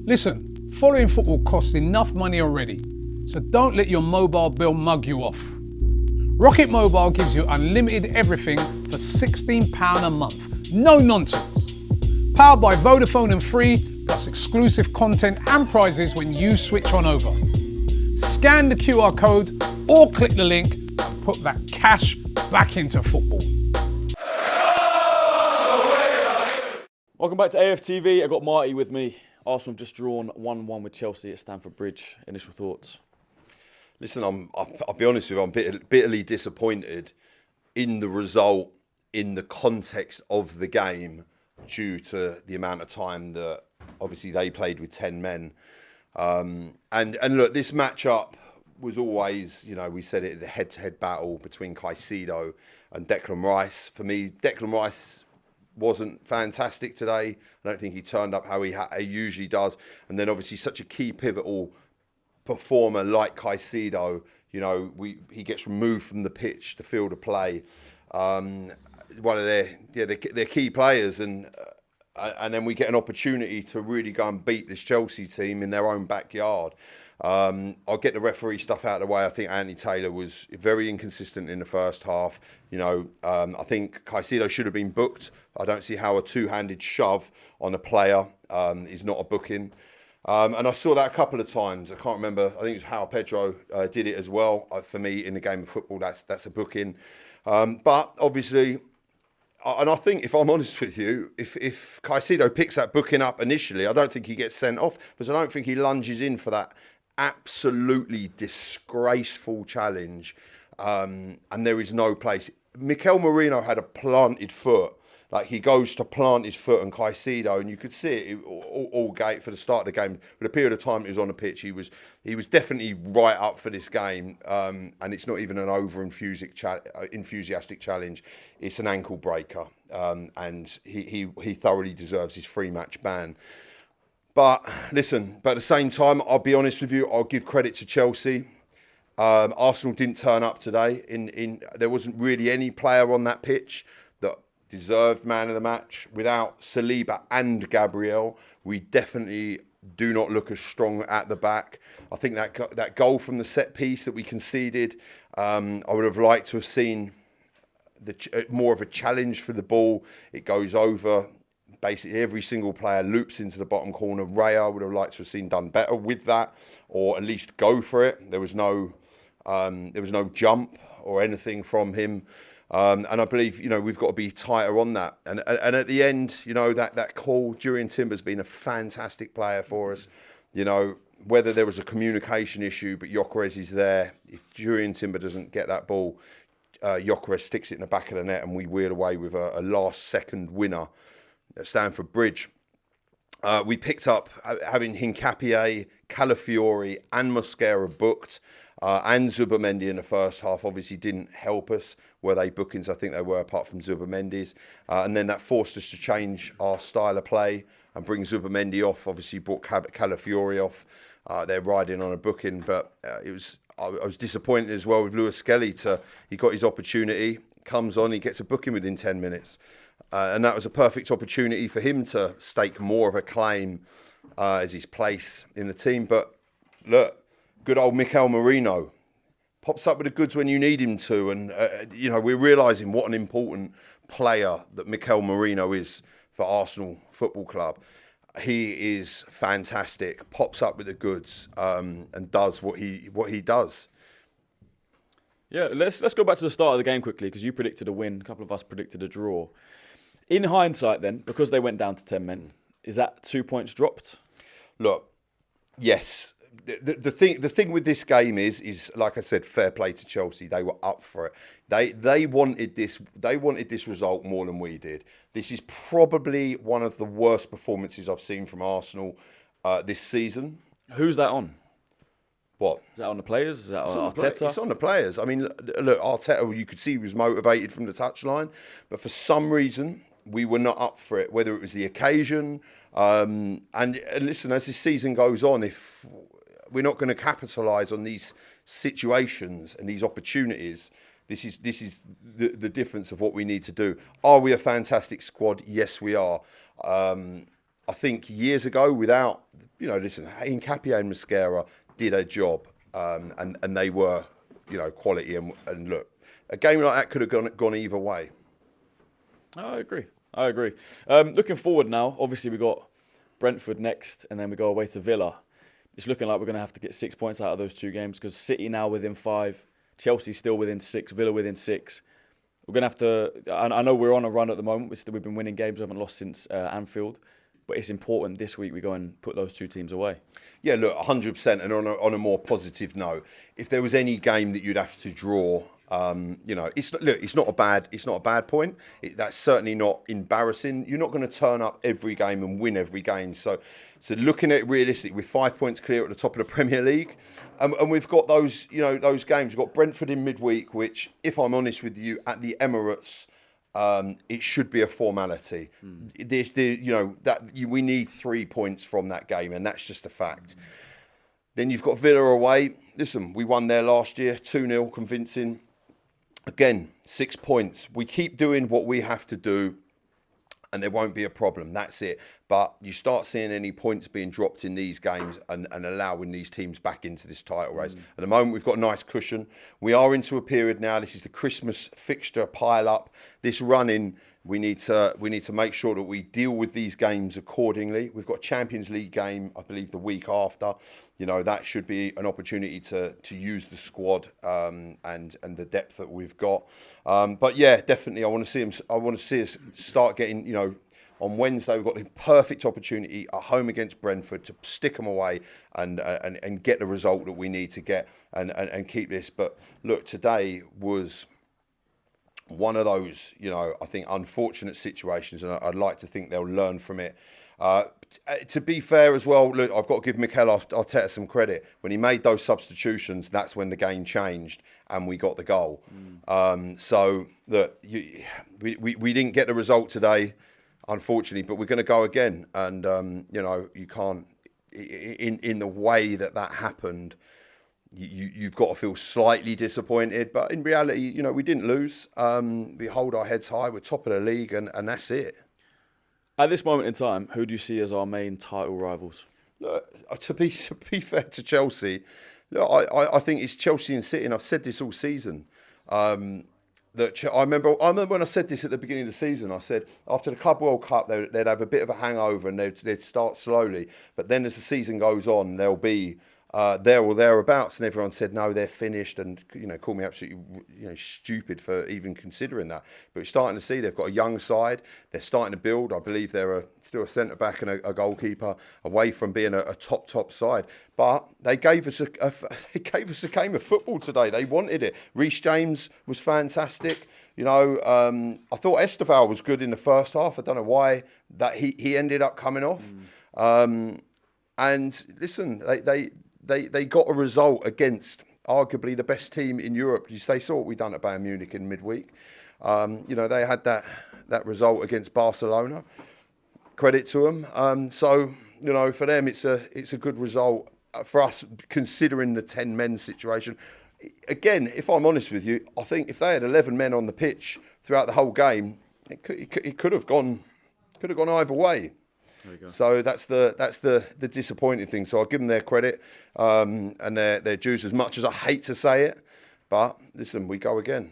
Listen, following football costs enough money already, so don't let your mobile bill mug you off. Rocket Mobile gives you unlimited everything for £16 a month. No nonsense. Powered by Vodafone and Free, plus exclusive content and prizes when you switch on over. Scan the QR code or click the link and put that cash back into football. Welcome back to AFTV. I got Marty with me. Arsenal have just drawn 1-1 with Chelsea at Stamford Bridge. Initial thoughts? Listen, I'll be honest with you, I'm bitterly disappointed in the result in the context of the game due to the amount of time that obviously they played with 10 men. And look, this matchup was always, we said it, the head-to-head battle between Caicedo and Declan Rice. For me, Declan Rice wasn't fantastic today. I don't think he turned up how he usually does. And then obviously such a key pivotal performer like Caicedo, he gets removed from the pitch, the field of play. One of their key players, and then we get an opportunity to really go and beat this Chelsea team in their own backyard. I'll get the referee stuff out of the way. I think Anthony Taylor was very inconsistent in the first half. I think Caicedo should have been booked. I don't see how a two-handed shove on a player is not a booking. And I saw that a couple of times. I can't remember. I think it was how Pedro did it as well. For me, in the game of football, that's a booking. But obviously, and I think, if I'm honest with you, if Caicedo picks that booking up initially, I don't think he gets sent off, because I don't think he lunges in for that absolutely disgraceful challenge. And there is no place. Mikel Merino had a planted foot. Like, he goes to plant his foot on Caicedo, and you could see it all gate for the start of the game. For the period of time he was on the pitch, he was definitely right up for this game. And it's not even an enthusiastic challenge. It's an ankle breaker. And he thoroughly deserves his 3-match ban. But listen, at the same time, I'll be honest with you, I'll give credit to Chelsea. Arsenal didn't turn up today. There wasn't really any player on that pitch that deserved man of the match. Without Saliba and Gabriel, we definitely do not look as strong at the back. I think that goal from the set piece that we conceded, I would have liked to have seen more of a challenge for the ball. It goes over. Basically, every single player loops into the bottom corner. Raya would have liked to have seen done better with that, or at least go for it. There was no jump or anything from him. And I believe, we've got to be tighter on that. And at the end, that call, Jurriën Timber's been a fantastic player for us. Whether there was a communication issue, but Gyökeres is there. If Jurriën Timber doesn't get that ball, Gyökeres sticks it in the back of the net, and we wheel away with a last-second winner at Stamford Bridge. We picked up having Hincapié, Calafiori and Mosquera booked, and Zubimendi in the first half obviously didn't help us. Were they bookings? I think they were, apart from Zubimendi's. And then that forced us to change our style of play and bring Zubimendi off. Obviously brought Calafiori off. They're riding on a booking, but I was disappointed as well with Lewis Skelly. He got his opportunity, comes on, he gets a booking within 10 minutes. And that was a perfect opportunity for him to stake more of a claim as his place in the team. But look, good old Mikel Merino pops up with the goods when you need him to. And, we're realising what an important player that Mikel Merino is for Arsenal Football Club. He is fantastic, pops up with the goods and does what he does. Yeah, let's go back to the start of the game quickly, because you predicted a win. A couple of us predicted a draw. In hindsight, then, because they went down to 10 men, is that 2 points dropped? Look, yes. The thing with this game is like I said, fair play to Chelsea. They were up for it. They wanted this. They wanted this result more than we did. This is probably one of the worst performances I've seen from Arsenal this season. Who's that on? What? Is that on the players? Is that on Arteta? It's on the players. I mean, look, Arteta, you could see he was motivated from the touchline, but for some reason we were not up for it, whether it was the occasion. And listen, as this season goes on, if we're not going to capitalise on these situations and these opportunities, this is the difference of what we need to do. Are we a fantastic squad? Yes, we are. I think years ago, without, listen, Nkapie and Mascara did a job, and they were, quality. And look, a game like that could have gone either way. I agree. Looking forward now, obviously we got Brentford next, and then we go away to Villa. It's looking like we're going to have to get 6 points out of those two games because City now within 5, Chelsea still within 6, Villa within 6. We're going to have to... I know we're on a run at the moment. We've been winning games. We haven't lost since Anfield. But it's important this week we go and put those two teams away. Yeah, look, 100%. And on a more positive note, if there was any game that you'd have to draw... it's not a bad point. That's certainly not embarrassing. You're not going to turn up every game and win every game. So looking at it realistically, with 5 points clear at the top of the Premier League, and we've got those games. We've got Brentford in midweek, which, if I'm honest with you, at the Emirates, it should be a formality. We need 3 points from that game, and that's just a fact. Then you've got Villa away. Listen, we won there last year, 2-0, convincing. Again, 6 points. We keep doing what we have to do and there won't be a problem. That's it. But you start seeing any points being dropped in these games and allowing these teams back into this title race. At the moment, we've got a nice cushion. We are into a period now. This is the Christmas fixture pile up. This running, we need to make sure that we deal with these games accordingly. We've got a Champions League game, I believe, the week after. That should be an opportunity to use the squad and the depth that we've got. But yeah, definitely, I want to see us start getting, on Wednesday, we've got the perfect opportunity at home against Brentford to stick them away and get the result that we need to get and keep this. But look, today was one of those, I think, unfortunate situations, and I'd like to think they'll learn from it. To be fair as well, look, I've got to give Mikel Arteta some credit. When he made those substitutions, that's when the game changed and we got the goal. So, look, we didn't get the result today, unfortunately, but we're going to go again. And, you can't, in the way that happened, you've got to feel slightly disappointed. But in reality, we didn't lose. We hold our heads high. We're top of the league and that's it. At this moment in time, who do you see as our main title rivals? Look, to be fair to Chelsea, look, I think it's Chelsea and City, and I've said this all season. I remember when I said this at the beginning of the season. I said after the Club World Cup, they'd have a bit of a hangover and they'd start slowly. But then as the season goes on, they'll be there or thereabouts, and everyone said no, they're finished, and called me absolutely stupid for even considering that. But we're starting to see they've got a young side. They're starting to build. I believe they're still a centre back and a goalkeeper away from being a top side. But they gave us a game of football today. They wanted it. Reece James was fantastic. I thought Esteval was good in the first half. I don't know why that he ended up coming off. And listen, they got a result against arguably the best team in Europe. They saw what we done at Bayern Munich in midweek. They had that result against Barcelona. Credit to them. So for them, it's a good result. For us, considering the 10 men situation. Again, if I'm honest with you, I think if they had 11 men on the pitch throughout the whole game, it could have gone either way. So that's the disappointing thing. So I'll give them their credit and their dues, as much as I hate to say it. But listen, we go again.